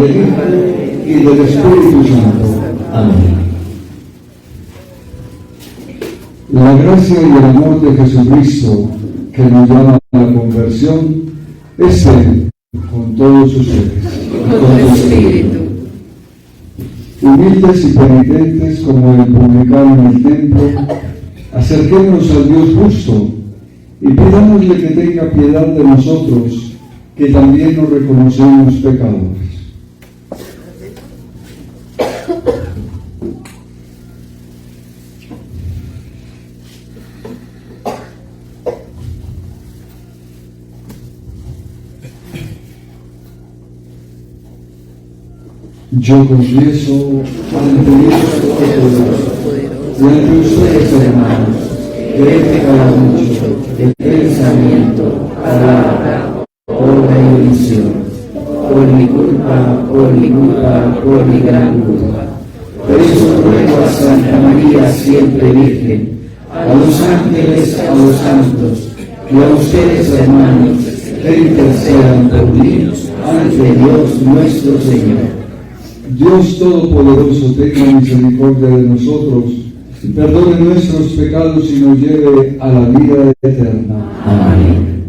del Hijo y del Espíritu Santo. Amén. La gracia y el amor de Jesucristo, que nos llama a la conversión, es Él con todos ustedes. Y con tu espíritu. Humildes y penitentes como el publicano en el templo, acerquémonos al Dios justo y pidámosle que tenga piedad de nosotros, que también nos reconocemos pecadores. Yo confieso ante Dios Todopoderoso y ante ustedes, hermanos, que he pecado mucho de pensamiento, palabra, obra y omisión, por mi gran culpa. Por eso ruego a Santa María, siempre Virgen, a los ángeles, a los santos y a ustedes, hermanos, que intercedan por mí ante Dios nuestro Señor. Dios Todopoderoso, tenga misericordia de nosotros, perdone nuestros pecados y nos lleve a la vida eterna. Amén.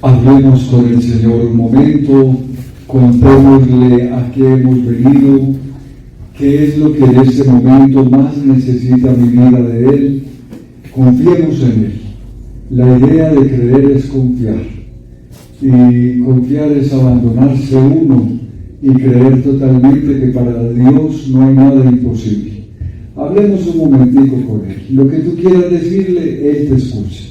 Hablemos con el Señor un momento, contémosle a qué hemos venido, qué es lo que en este momento más necesita mi vida de Él. Confiemos en Él. La idea de creer es confiar, y confiar es abandonarse uno y creer totalmente que para Dios no hay nada imposible. Hablemos un momentico con Él. Lo que tú quieras decirle, Él te escucha.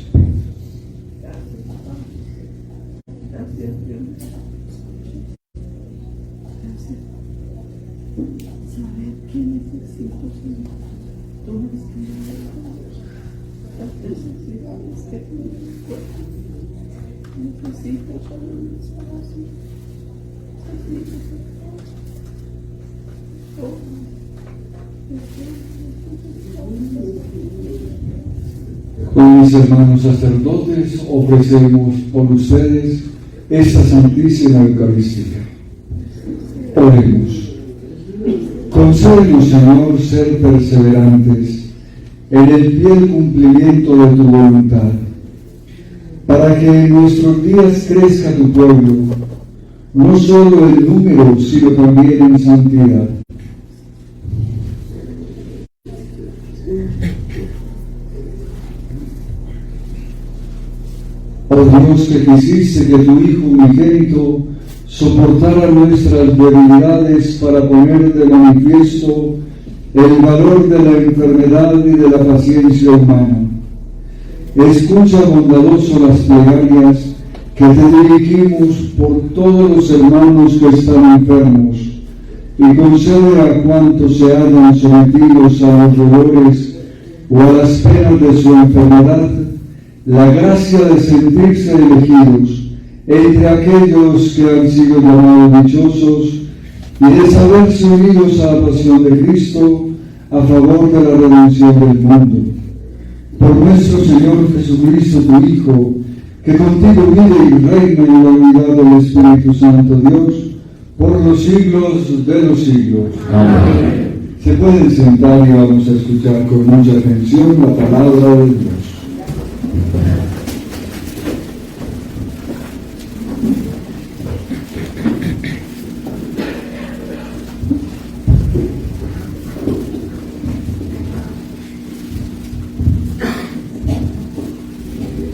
Con mis hermanos sacerdotes ofrecemos por ustedes esta Santísima Eucaristía. Oremos. Concédenos, Señor, ser perseverantes en el fiel cumplimiento de tu voluntad, para que en nuestros días crezca tu pueblo, no solo en número, sino también en santidad. Oh Dios, que quisiste que tu Hijo unigénito soportara nuestras debilidades para poner de manifiesto el valor de la enfermedad y de la paciencia humana. Escucha bondadoso las plegarias que te dirigimos por todos los hermanos que están enfermos, y concede a cuantos se hallan sometidos a los dolores o a las penas de su enfermedad la gracia de sentirse elegidos entre aquellos que han sido llamados dichosos y de saberse unidos a la pasión de Cristo a favor de la redención del mundo. Por nuestro Señor Jesucristo, tu Hijo, que contigo vive y reina en la unidad del Espíritu Santo Dios, por los siglos de los siglos. Amén. Se pueden sentar y vamos a escuchar con mucha atención la palabra de Dios.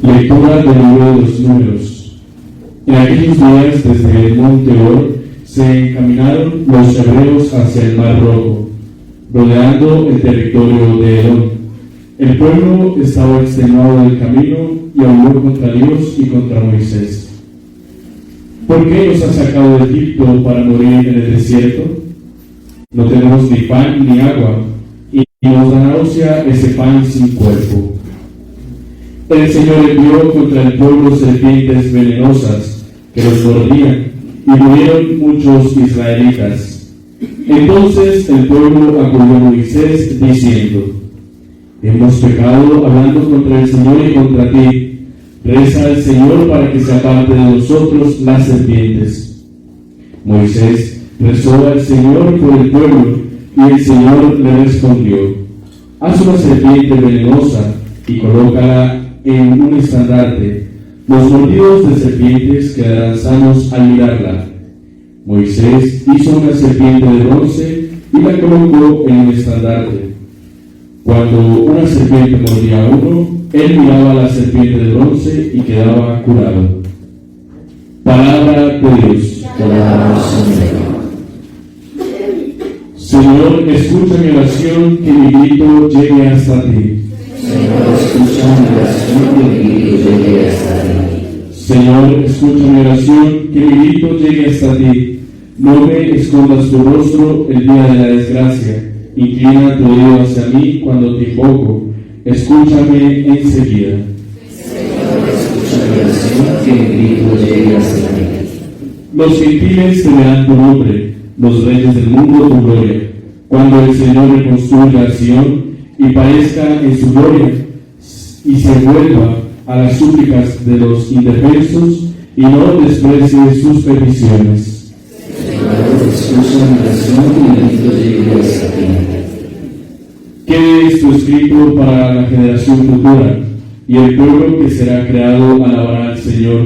Lectura del libro de los Números. En aquellos días, desde el monte Hor, se encaminaron los hebreos hacia el Mar Rojo, rodeando el territorio de Edom. El pueblo estaba extenuado del camino y habló contra Dios y contra Moisés. ¿Por qué nos has sacado de Egipto para morir en el desierto? No tenemos ni pan ni agua, y nos da náusea ese pan sin cuerpo. El Señor envió contra el pueblo serpientes venenosas que los mordían, y murieron muchos israelitas. Entonces el pueblo acudió a Moisés diciendo: hemos pecado hablando contra el Señor y contra ti. Reza al Señor para que se aparte de nosotros las serpientes. Moisés rezó al Señor por el pueblo, y el Señor le respondió: haz una serpiente venenosa y colócala en un estandarte. Los mordidos de serpientes quedarán sanos al mirarla. Moisés hizo una serpiente de bronce y la colocó en un estandarte. Cuando una serpiente mordía a uno, él miraba a la serpiente de bronce y quedaba curado. Palabra de Dios. Te alabamos, Señor. Señor, escucha mi oración, que mi grito llegue hasta ti. Señor, escucha mi oración, que mi grito llegue hasta ti. Señor, escucha mi oración, que mi grito llegue hasta ti. No me escondas tu rostro el día de la desgracia. Inclina tu oído hacia mí cuando te invoco. Escúchame enseguida. Señor, escucha mi oración, que mi grito llegue hasta ti. Los gentiles temerán tu nombre, los reyes del mundo tu gloria. Cuando el Señor reconstruya a Sion y parezca en su gloria, y se vuelva a las súplicas de los indefensos y no desprecie sus peticiones. Señor, escucha mi oración, que mi grito llegue hasta ti. Quede esto escrito para la generación futura, y el pueblo que será creado alabará al Señor,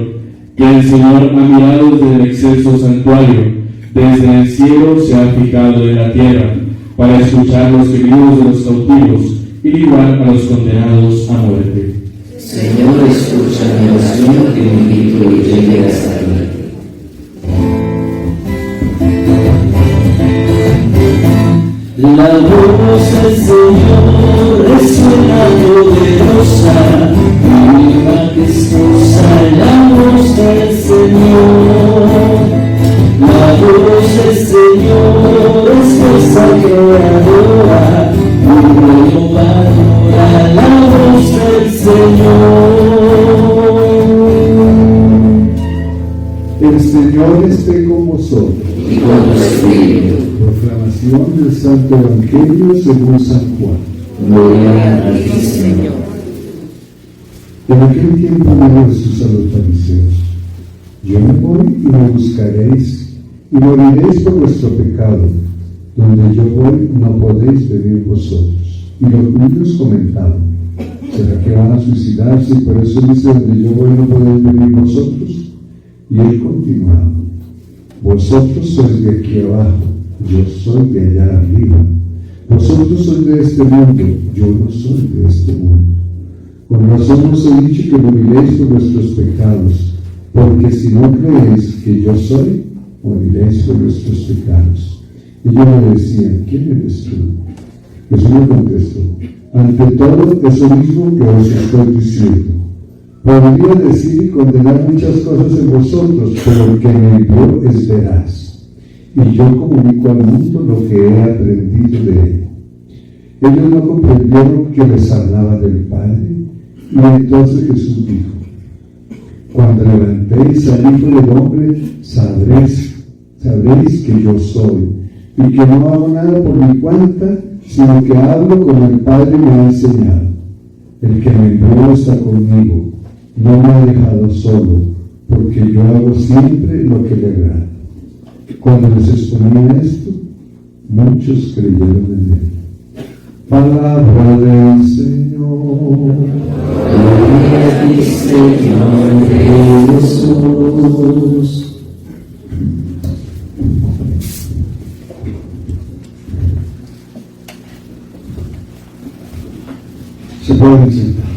que el Señor ha mirado desde el excelso santuario, desde el cielo se ha fijado en la tierra, para escuchar los gemidos de los cautivos y librar a los condenados a muerte. Señor, escucha mi oración, que mi grito llegue hasta ti. La voz del Señor resuena poderosa, y majestuosa la voz del Señor. La voz del Señor es fuerza creadora, y renovadora la voz del Señor. El Señor esté con vosotros. Y con tu espíritu. Proclamación del Santo Evangelio según San Juan. Gloria a ti, Señor. En aquel tiempo dijo Jesús a los fariseos: yo me voy y me buscaréis, y moriréis por vuestro pecado. Donde yo voy no podéis venir vosotros. Y los judíos comentaban: ¿será que van a suicidarse y por eso dice donde yo voy no podéis venir vosotros? Y él continuaba: vosotros sois de aquí abajo, yo soy de allá arriba. Vosotros sois de este mundo, yo no soy de este mundo. Con razón os he dicho que moriréis por vuestros pecados, porque si no creéis que yo soy, moriréis por vuestros pecados. Ellos me decían: ¿quién eres tú? Jesús me contestó: ante todo, eso mismo que os estoy diciendo. Podría decir y condenar muchas cosas en vosotros, pero el que me envió es veraz, y yo comunico al mundo lo que he aprendido de él. Ellos no comprendieron que les hablaba del Padre, y entonces Jesús dijo: cuando levantéis al Hijo del Hombre, sabréis que yo soy, y que no hago nada por mi cuenta, sino que hablo como el Padre me ha enseñado. El que me envió está conmigo, no me ha dejado solo, porque yo hago siempre lo que le agrada. Cuando les exponía esto, muchos creyeron en él. Palabra del Señor. Gloria a ti, Señor Jesús. Se pueden sentar.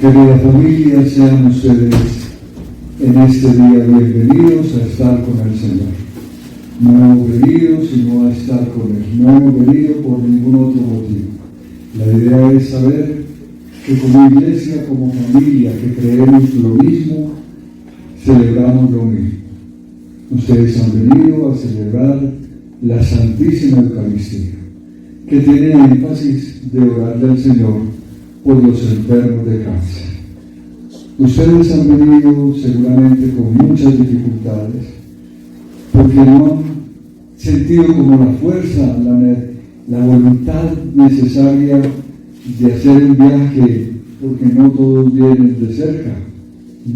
Querida familia, sean ustedes en este día bienvenidos a estar con el Señor. No hemos venido sino a estar con Él. No hemos venido por ningún otro motivo. La idea es saber que como iglesia, como familia, que creemos lo mismo, celebramos lo mismo. Ustedes han venido a celebrar la Santísima Eucaristía, que tiene énfasis de orarle al Señor por los enfermos de cáncer. Ustedes han venido seguramente con muchas dificultades, porque no han sentido como la fuerza, la voluntad necesaria de hacer un viaje, porque no todos vienen de cerca,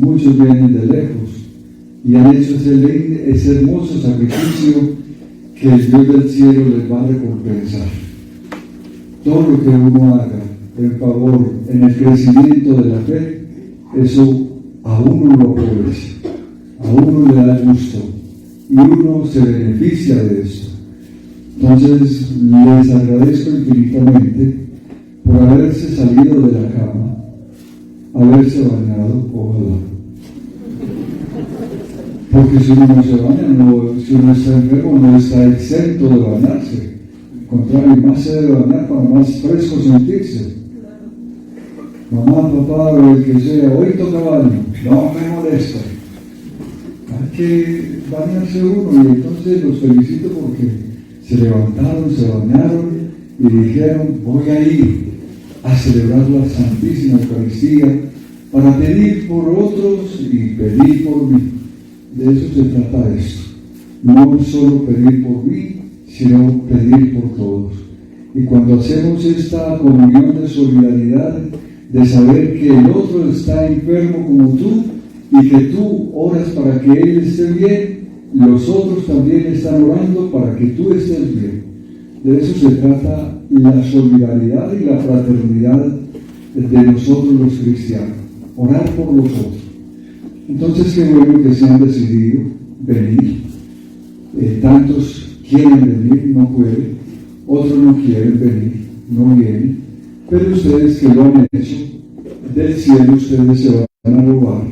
muchos vienen de lejos, y han hecho ese hermoso sacrificio que el Dios del cielo les va a recompensar. Todo lo que uno haga en favor, en el crecimiento de la fe, eso a uno lo aprovecha, a uno le da gusto y uno se beneficia de eso. Entonces les agradezco infinitamente por haberse salido de la cama, haberse bañado, ojalá. Porque si uno no se baña, si uno está enfermo, no está exento de bañarse. Al contrario, más se debe bañar para más fresco sentirse. Mamá, papá, o el que sea, hoy toca baño, no me molesta. Hay que bañarse uno, y entonces los felicito porque se levantaron, se bañaron y dijeron: voy a ir a celebrar la Santísima Eucaristía para pedir por otros y pedir por mí. De eso se trata esto. No solo pedir por mí, sino pedir por todos. Y cuando hacemos esta comunión de solidaridad, de saber que el otro está enfermo como tú y que tú oras para que él esté bien, los otros también están orando para que tú estés bien. De eso se trata la solidaridad y la fraternidad de nosotros los cristianos, orar por los otros. Entonces, qué bueno que se han decidido venir. Tantos quieren venir, no pueden, otros no quieren venir, no vienen, pero ustedes que lo han hecho, del cielo ustedes se van a robar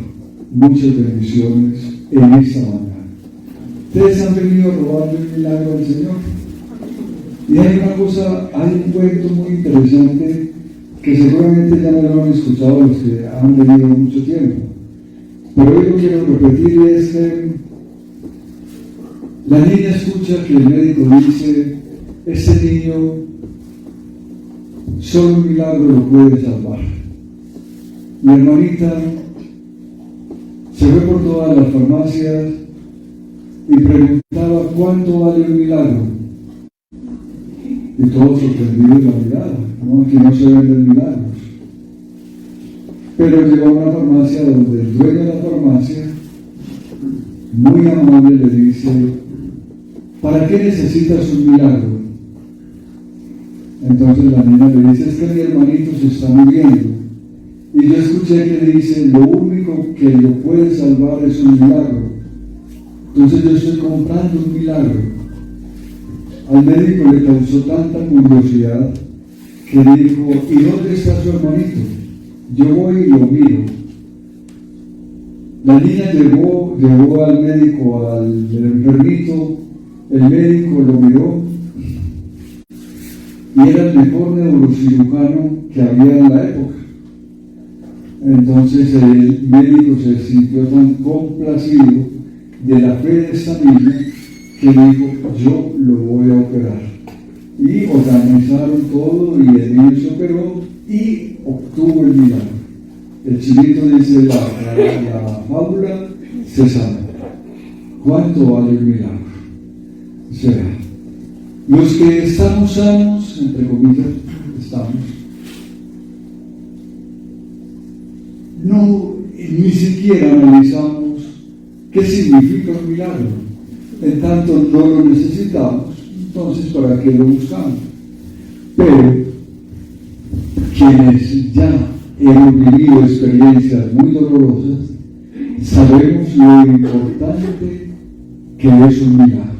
muchas bendiciones en esta mañana. Ustedes han venido a robarle el milagro al Señor. Y hay una cosa, hay un cuento muy interesante que seguramente ya me lo han escuchado los que han venido mucho tiempo, pero hoy lo quiero repetir. Es que la niña escucha que el médico dice: este niño solo un milagro lo puede salvar. Mi hermanita se fue por todas las farmacias y preguntaba: ¿cuánto vale un milagro? Y todos sorprendidos la mirada, ¿no? Aquí no se venden milagros. Pero llegó a una farmacia donde el dueño de la farmacia, muy amable, le dice: ¿para qué necesitas un milagro? Entonces la niña le dice: es que mi hermanito se está muriendo y yo escuché que dice: lo único que lo puede salvar es un milagro. Entonces yo estoy comprando un milagro. Al médico le causó tanta curiosidad que dijo: ¿y dónde está su hermanito? Yo voy y lo miro. La niña llevó al médico, al enfermito. El médico lo miró y era el mejor neurocirujano que había en la época. Entonces el médico se sintió tan complacido de la fe de esta niña que dijo: yo lo voy a operar. Y organizaron todo y el niño se operó y obtuvo el milagro. El chinito dice la fábula se sana. ¿Cuánto vale el milagro? O sea, los que estamos sanos, entre comillas, estamos, ni siquiera analizamos qué significa un milagro. En tanto no lo necesitamos, entonces ¿para qué lo buscamos? Pero quienes ya hemos vivido experiencias muy dolorosas, sabemos lo importante que es un milagro.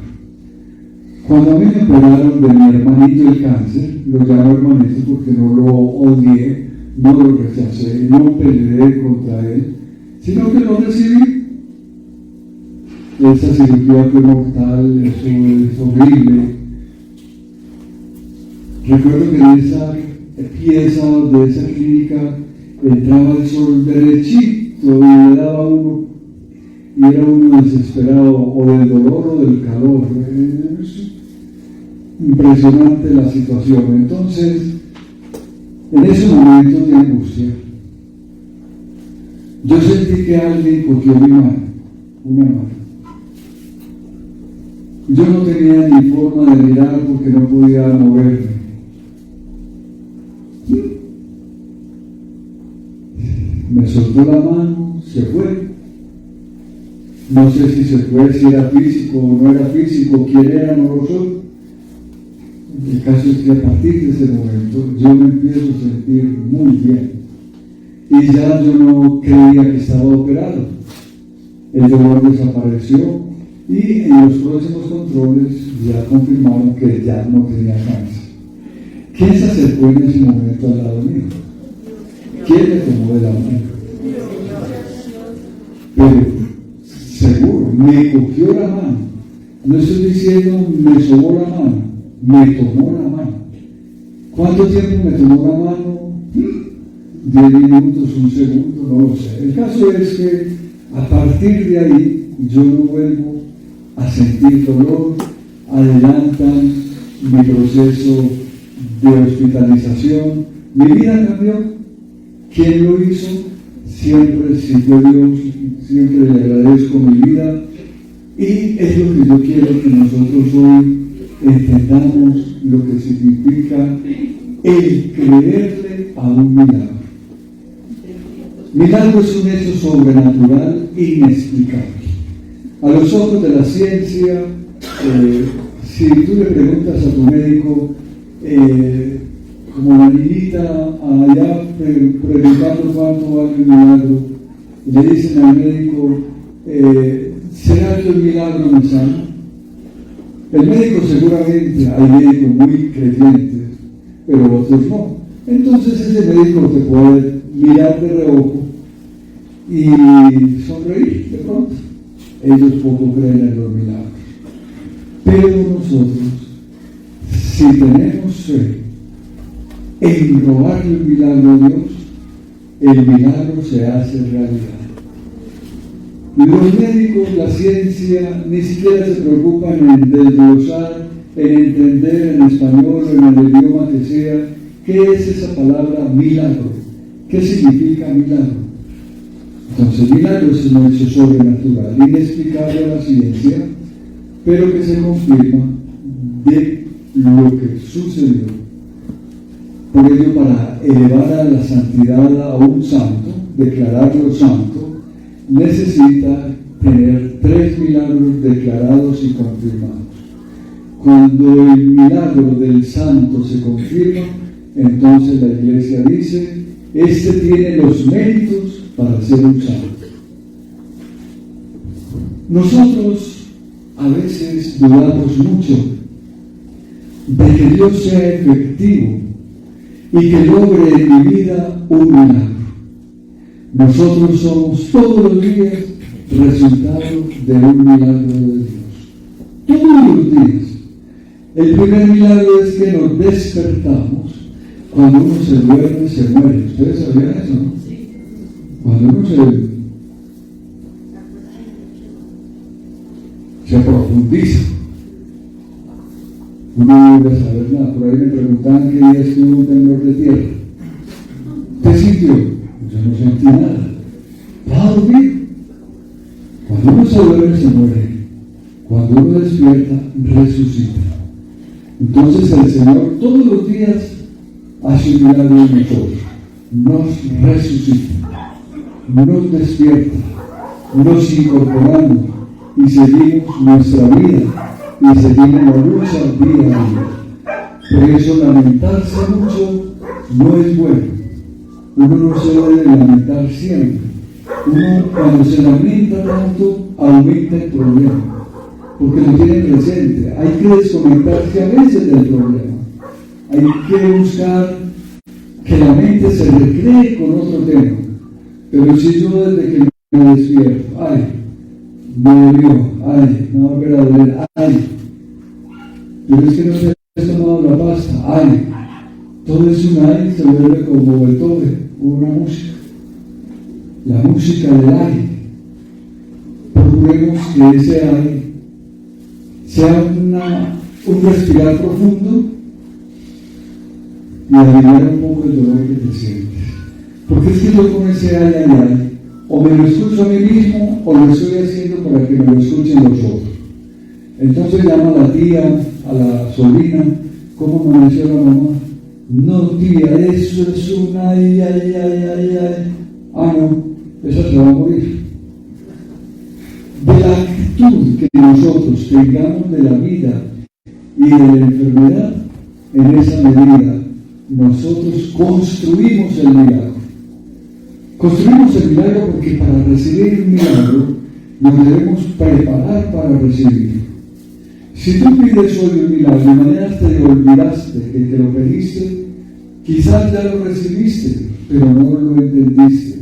Cuando a mí me operaron de mi hermanito el cáncer, lo llamo hermanito porque no lo odié, no lo rechacé, no peleé contra él, sino que lo recibí. Esa cirugía fue mortal, eso es horrible. Recuerdo que en esa pieza de esa clínica entraba el sol derechito y le daba a uno, y era uno desesperado o del dolor o del calor. Es impresionante la situación. Entonces, en esos momentos de angustia, yo sentí que alguien cogió mi mano, una mano. Yo no tenía ni forma de mirar porque no podía moverme. Me soltó la mano, se fue. No sé si se fue, si era físico o no era físico, quién era, no lo sé. El caso es que a partir de ese momento yo me empiezo a sentir muy bien. Y ya yo no creía que estaba operado. El dolor desapareció y en los próximos controles ya confirmaron que ya no tenía cáncer. ¿Quién se acercó en ese momento al lado mío? ¿Quién me tomó de la mano? Pero seguro, me cogió la mano. No estoy diciendo me sobó la mano, me tomó la mano. ¿Cuánto tiempo me tomó la mano? 10 minutos, un segundo, no lo sé. El caso es que a partir de ahí yo no vuelvo a sentir dolor, adelantan mi proceso de hospitalización. Mi vida cambió. ¿Quién lo hizo? Siempre, si fue Dios, siempre le agradezco mi vida. Y es lo que yo quiero que nosotros hoy entendamos lo que significa el creerle a un milagro. Milagro es un hecho sobrenatural inexplicable. A los ojos de la ciencia, si tú le preguntas a tu médico, como la niñita allá preguntando cuánto vale el milagro, le dicen al médico, ¿será que el milagro me sana? El médico seguramente, hay médicos muy creyentes, pero otros no. Entonces ese médico te puede mirar de reojo y sonreír de pronto. Ellos poco creen en los milagros. Pero nosotros, si tenemos fe en robarle el milagro a Dios, el milagro se hace realidad. Los médicos, la ciencia, ni siquiera se preocupan en desglosar, en entender en español o en el idioma que sea, qué es esa palabra milagro, qué significa milagro. Entonces, milagro es un hecho sobrenatural, inexplicable a la ciencia, pero que se confirma de lo que sucedió. Por ello, para elevar a la santidad a un santo, declararlo santo, necesita tener 3 milagros declarados y confirmados. Cuando el milagro del santo se confirma, entonces la Iglesia dice, este tiene los méritos para ser un santo. Nosotros a veces dudamos mucho de que Dios sea efectivo y que logre en mi vida un milagro. Nosotros somos todos los días resultado de un milagro de Dios. Todos los días. El primer milagro es que nos despertamos. Cuando uno se duerme, se muere. ¿Ustedes sabían eso, no? Sí. Cuando uno se profundiza, uno no debe saber nada. Por ahí me preguntaban qué día estuvo un temblor de tierra. ¿Qué sintió? Yo no sentí nada. ¿Va a dormir? Cuando uno se duerme, se muere. Cuando uno despierta, resucita. Entonces el Señor todos los días hace un milagro en nosotros. Nos resucita. nos despierta, nos incorporamos y seguimos nuestra vida y seguimos la lucha día a día. Por eso lamentarse mucho no es bueno. Uno no se debe lamentar siempre. Uno cuando se lamenta tanto aumenta el problema, porque lo tiene presente. Hay que desconectarse a veces del problema. Hay que buscar que la mente se recree con otro tema. Pero si yo desde que me despierto, ay, me dolió, ay, me va a volver a doler, ay, pero es que no se ha tomado la pasta, ay, todo es un ay, se vuelve como Beethoven, una música, la música del ay. Procuremos que ese ay sea un respirar profundo y aliviar un poco el dolor que te sientes. Porque es que yo con ese ay, ay, ay, o me lo escucho a mí mismo o lo estoy haciendo para que me lo escuchen los otros. Entonces llama a la tía, a la sobrina, ¿cómo amaneció la mamá? No, tía, eso es un ay, ay, ay, ay, ay. Ah, no, esa se va a morir. De la actitud que nosotros tengamos de la vida y de la enfermedad, en esa medida nosotros construimos el milagro. Construimos el milagro porque para recibir el milagro nos debemos preparar para recibirlo. Si tú pides hoy un milagro y mañana te olvidaste que te lo pediste, quizás ya lo recibiste, pero no lo entendiste.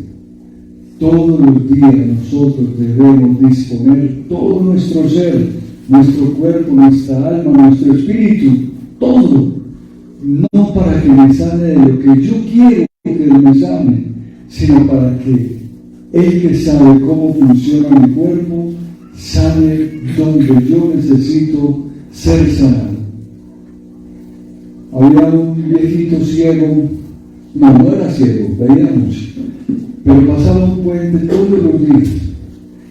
Todos los días nosotros debemos disponer todo nuestro ser, nuestro cuerpo, nuestra alma, nuestro espíritu, todo, no para que me sane de lo que yo quiero que me sane, sino para que el que sabe cómo funciona mi cuerpo sane donde yo necesito ser sanado. Había un viejito ciego, no era ciego, veía mucho, pero pasaba un puente todos los días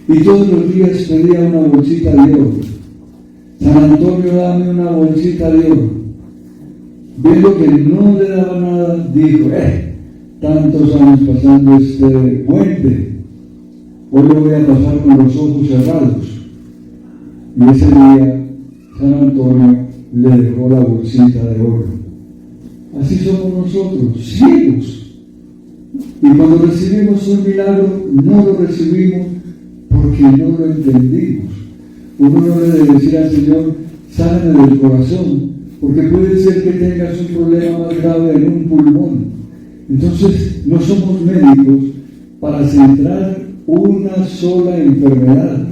y todos los días pedía una bolsita de oro. San Antonio, dame una bolsita de oro. Viendo que no le daba nada, dijo, tantos años pasando este puente, hoy lo voy a pasar con los ojos cerrados. Y ese día San Antonio le dejó la bolsita de oro. Así somos nosotros, ciegos. Y cuando recibimos un milagro, no lo recibimos porque no lo entendimos. Uno no debe decir al Señor, sáname del corazón, porque puede ser que tengas un problema más grave en un pulmón. Entonces, no somos médicos para centrar una sola enfermedad.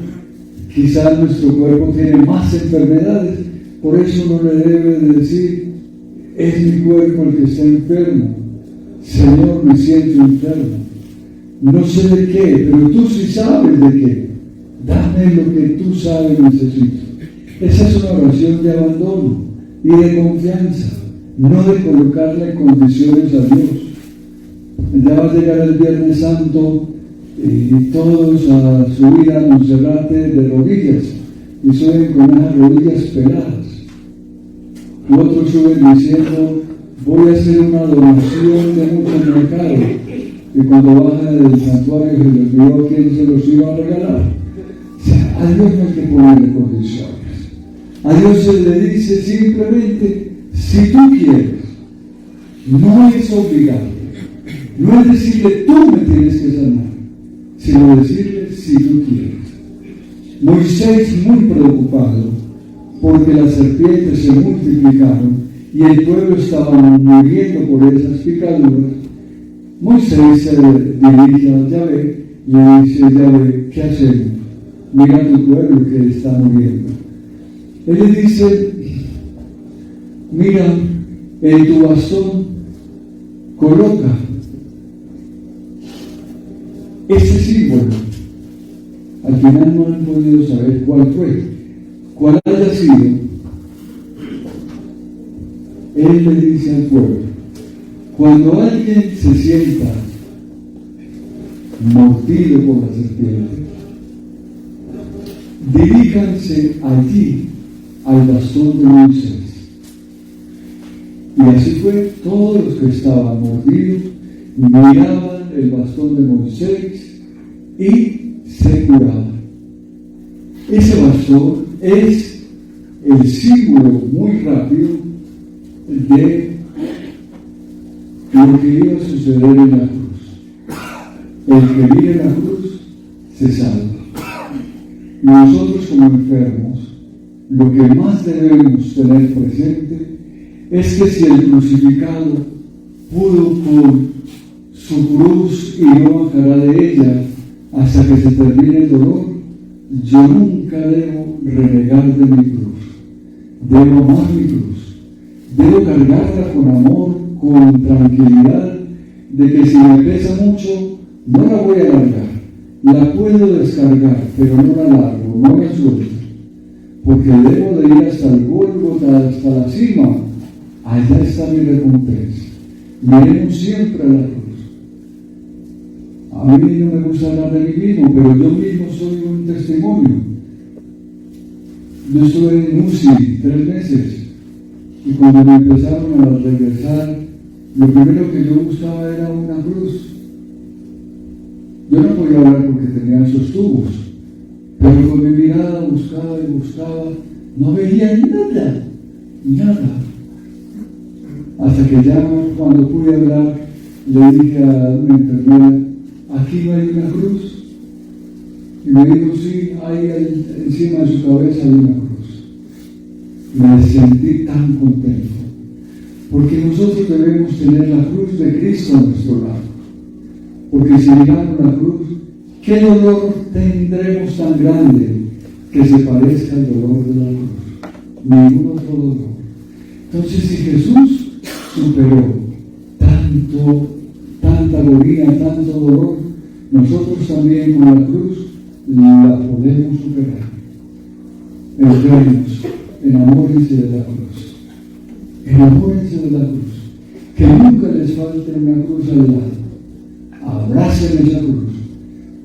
Quizás nuestro cuerpo tiene más enfermedades, por eso no le debe decir, es mi cuerpo el que está enfermo. Señor, me siento enfermo. No sé de qué, pero tú sí sabes de qué. Dame lo que tú sabes necesito. Esa es una oración de abandono y de confianza, no de colocarle condiciones a Dios. Ya va a llegar el Viernes Santo y todos a subir a Monserrate de rodillas y suben con unas rodillas peladas. Y otros suben diciendo, voy a hacer una donación de mucho mercado. Y cuando bajan del santuario se les olvidó quién se los iba a regalar. O sea, a Dios no hay que ponerle condiciones. A Dios se le dice simplemente, si tú quieres, no es obligado. No es decirle, tú me tienes que sanar, sino decirle, si tú quieres. Moisés, muy preocupado, porque las serpientes se multiplicaron y el pueblo estaba muriendo por esas picaduras, Moisés se dirige a Yahvé y le dice, Yahvé, ¿qué hacemos? Mira tu pueblo que está muriendo. Él le dice, mira, en tu bastón coloca ese símbolo. Al final no han podido saber cuál fue, cuál haya sido. Él le dice al pueblo, cuando alguien se sienta mordido por la serpiente, diríjanse allí al bastón de Moisés. Y así fue, todos los que estaban mordidos miraban el bastón de Moisés y se curaba. Ese bastón es el símbolo muy rápido de lo que iba a suceder en la cruz. El que vive en la cruz se salva. Y nosotros como enfermos, lo que más debemos tener presente es que si el crucificado pudo con su cruz y no bajará de ella hasta que se termine el dolor, yo nunca debo renegar de mi cruz. Debo amar mi cruz. Debo cargarla con amor, con tranquilidad, de que si me pesa mucho, no la voy a largar. La puedo descargar, pero no la largo, no la suelto. Porque debo de ir hasta el Gólgota, hasta la cima. Allá está mi recompensa. Miremos siempre a la cruz. A mí no me gusta hablar de mí mismo, pero yo mismo soy un testimonio. Yo estuve en UCI 3 meses y cuando me empezaron a regresar, lo primero que yo buscaba era una cruz. Yo no podía hablar porque tenía esos tubos, pero con mi mirada buscaba y buscaba, no veía nada, nada. Hasta que ya cuando pude hablar, le dije a una enfermera, aquí no hay una cruz. Y me dijo, sí, hay encima de su cabeza hay una cruz. Me sentí tan contento, porque nosotros debemos tener la cruz de Cristo a nuestro lado. Porque si miramos la cruz, ¿qué dolor tendremos tan grande que se parezca al dolor de la cruz? Ningún otro dolor. Entonces, si Jesús superó tanta agonía, tanto dolor, nosotros también con la cruz la podemos superar. Enfermos, enamórense de la cruz. Enamórense de la cruz. Que nunca les falte una cruz al lado. Abracen esa cruz,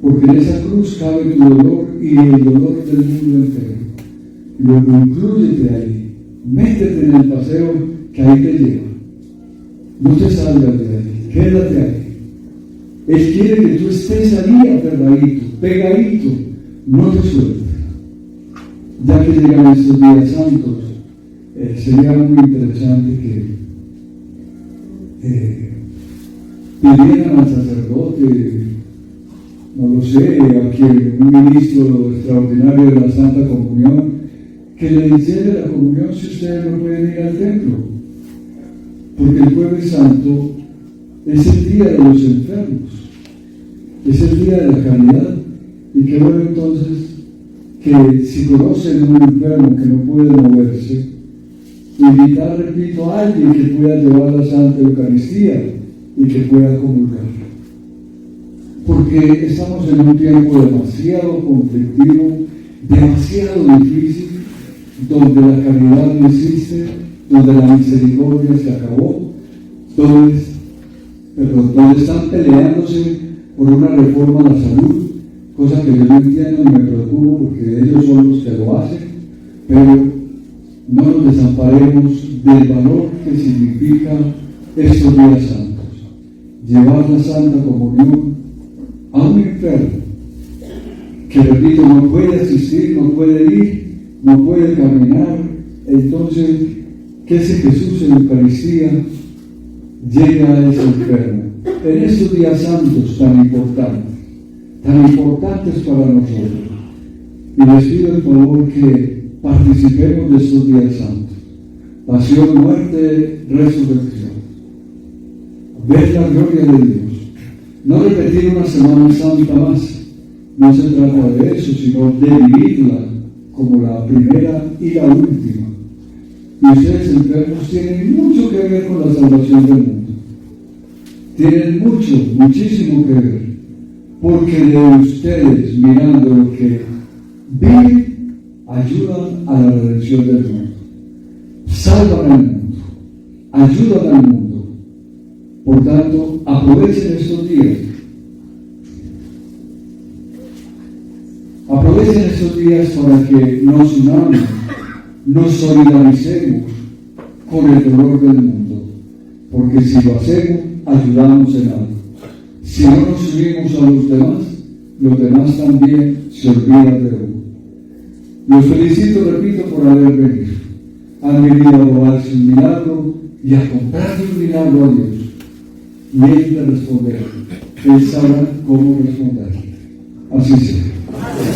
porque en esa cruz cabe tu dolor y el dolor del mundo entero. Luego inclúyete ahí, métete en el paseo que ahí te lleva. No te salgas de ahí, quédate ahí. Él quiere que tú estés ahí aferradito, pegadito, no te sueltes. Ya que llegan estos días santos, sería muy interesante que pidieran al sacerdote, no lo sé, a quien un ministro extraordinario de la Santa Comunión, que le hiciera la comunión si ustedes no pueden ir al templo. Porque el Jueves Santo es el día de los enfermos, es el día de la caridad, y que bueno entonces que si conocen a un enfermo que no puede moverse, invitar, repito, a alguien que pueda llevar la Santa Eucaristía y que pueda comulgar. Porque estamos en un tiempo demasiado conflictivo, demasiado difícil, donde la caridad no existe, donde la misericordia se acabó, donde están peleándose por una reforma a la salud, cosa que yo no entiendo y me preocupo porque ellos son los que lo hacen, pero no nos desamparemos del valor que significa estos días santos. Llevar la Santa Comunión a un enfermo que, repito, no puede asistir, no puede ir, no puede caminar. Entonces, que ese Jesús en la Eucaristía llegue a ese enfermo en estos días santos tan importantes para nosotros. Y les pido el favor que participemos de estos días santos: pasión, muerte, resurrección. Ver la gloria de Dios. No repetir una Semana Santa más, no se trata de eso, sino de vivirla como la primera y la última. Y ustedes enfermos tienen mucho que ver con la salvación del mundo. Tienen muchísimo que ver, porque de ustedes, mirando lo que viven, ayudan a la redención del mundo, salvan al mundo, ayudan al mundo. Por tanto, aprovechen estos días. Aprovechen estos días para que nos unamos, nos solidaricemos con el dolor del mundo, porque si lo hacemos, ayudamos en algo. Si no nos unimos a los demás también se olvidan de uno. Los felicito, repito, por haber venido. Han venido a robarse un milagro y a comprarle un milagro a Dios. Y Él le responderá. Él sabrá cómo responder. Así sea.